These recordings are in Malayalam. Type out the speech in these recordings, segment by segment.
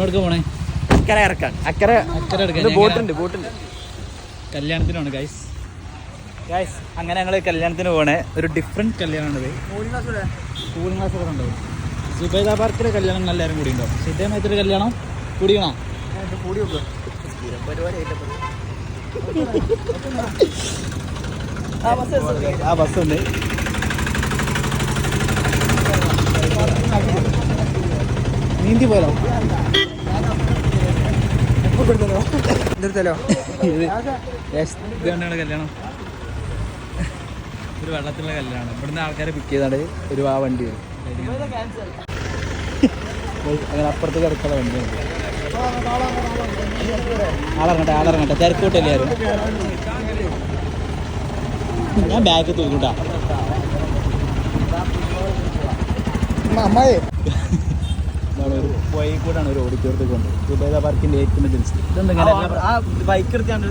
എടുക്കാൻ പോണേ അക്കരെ ഇറക്കാൻ അക്കരെ ബോട്ടുണ്ട് കല്യാണത്തിനാണ് ഗൈസ്. അങ്ങനെ ഞങ്ങൾ കല്യാണത്തിന് പോണേ. ഒരു ഡിഫറെൻറ്റ് കല്യാണമാണിത്. കൂളിംഗ് ക്ലാസ് ഒക്കെ ഉണ്ടാവും. സുബൈദ പാർക്കിലെ കല്യാണം എല്ലാവരും കൂടി ഉണ്ടാവും. പക്ഷേ ഇതേമാതിരി കല്യാണം കൂടിയണോ? ആ ബസ്സുണ്ട്. നീന്തി പോലോ ഇതുകൊണ്ടാണ് കല്യാണം. ഒരു വെള്ളത്തിലുള്ള കല്യാണം. ഇവിടുന്ന് ആൾക്കാരെ പിക്ക് ചെയ്താണ് ഒരു ആ വണ്ടി വരും. അങ്ങനെ അപ്പുറത്ത് കിടക്കുന്ന വണ്ടിയുണ്ട്. ആളിറങ്ങട്ടെ തിരക്കൂട്ടല്ലേ ആരും. ഞാൻ ബാഗ് തൂക്കൂട്ടാ. വഴി കൂടാണ് ഒരു ഓഡിറ്റോറിയത്തേക്ക് കൊണ്ട്. സുബൈദ പാർക്കിന്റെ ഏറ്റവും ജനിച്ചത് ബൈക്ക് എടുത്താണ്ട്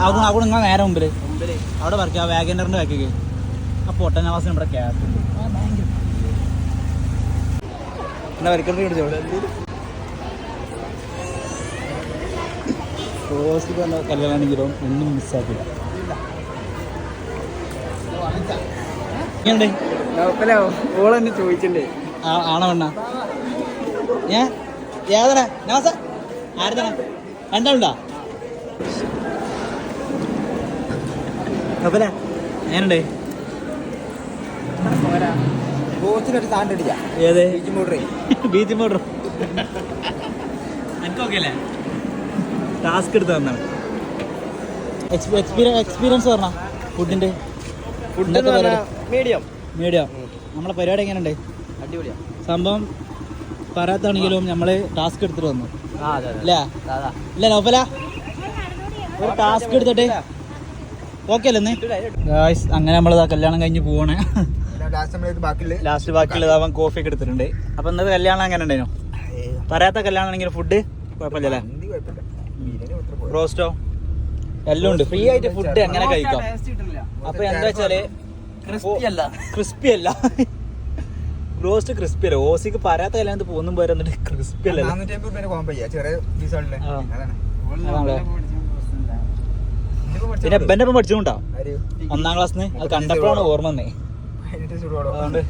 അവിടെ നിങ്ങൾ നേരെ മുമ്പിൽ അവിടെ പാർക്ക്. ആ വാഗനറിന്റെ ബാക്കിക്ക് ആ പൊട്ടനവാസിന് ഇവിടെ ക്യാബ് ഉണ്ട്. എന്താ വരിക്കണ്ടി പിടിച്ചോ. റോസ്റ്റ് പറഞ്ഞ കല്യാണമാണെങ്കിലും ഒന്നും മിസ്സാക്കില്ല. ഓളെന്നെ ചോദിച്ചില്ലേ ആണോ വേണ്ട ഏതാ നവാസ ആരുതാണ് രണ്ടാളുണ്ടാ അപ്പല ഞാനുണ്ട്. ഏത് ബീച്ച് മോട്ടർ എനിക്കൊക്കെ അല്ലേ ടാസ്ക് എടുത്ത് തന്നാണ്. എക്സ്പീരിയൻസ് പറഞ്ഞ ഫുഡിന്റെ മീഡിയം നമ്മളെ പരിപാടി എങ്ങനെയുണ്ട്? അടിപൊളിയാ സംഭവം. പറയാത്താണെങ്കിലും നമ്മള് ടാസ്ക് എടുത്തിട്ട് വന്നു ഇല്ല നോപ്പല ഒരു ടാസ്ക് എടുത്തിട്ട് ഓക്കെ അല്ലേ? അങ്ങനെ നമ്മളിതാ കല്യാണം കഴിഞ്ഞ് പോവാണ്. ലാസ്റ്റ് ബാക്കിയുള്ളത് അവൻ കോഫി ഒക്കെ എടുത്തിട്ടുണ്ട്. അപ്പൊ ഇന്നത്തെ കല്യാണം എങ്ങനെ ഉണ്ടായിരുന്നു? പറയാത്ത കല്യാണം ആണെങ്കിലും ഫുഡ് കുഴപ്പമില്ലല്ലേ? റോസ്റ്റോ എല്ലാം ഉണ്ട്. ഫ്രീ ആയിട്ട് ഫുഡ് എങ്ങനെ കഴിക്കാം. അപ്പൊ എന്താ വെച്ചാല് ക്രിസ്പി അല്ല റോസ്റ്റ് ക്രിസ്പി അല്ല. ഓസിക്ക് പറയാത്ത കല്യാണത്ത് പോകുന്നും പോരാ ക്രിസ്പി അല്ല. പിന്നെ എബന്റെ ഒപ്പം പഠിച്ചുകൊണ്ടാ 1ാം ക്ലാസ്സിന്. അത് കണ്ടപ്പോഴാണ് ഓർമ്മ വന്നേ. അതുകൊണ്ട്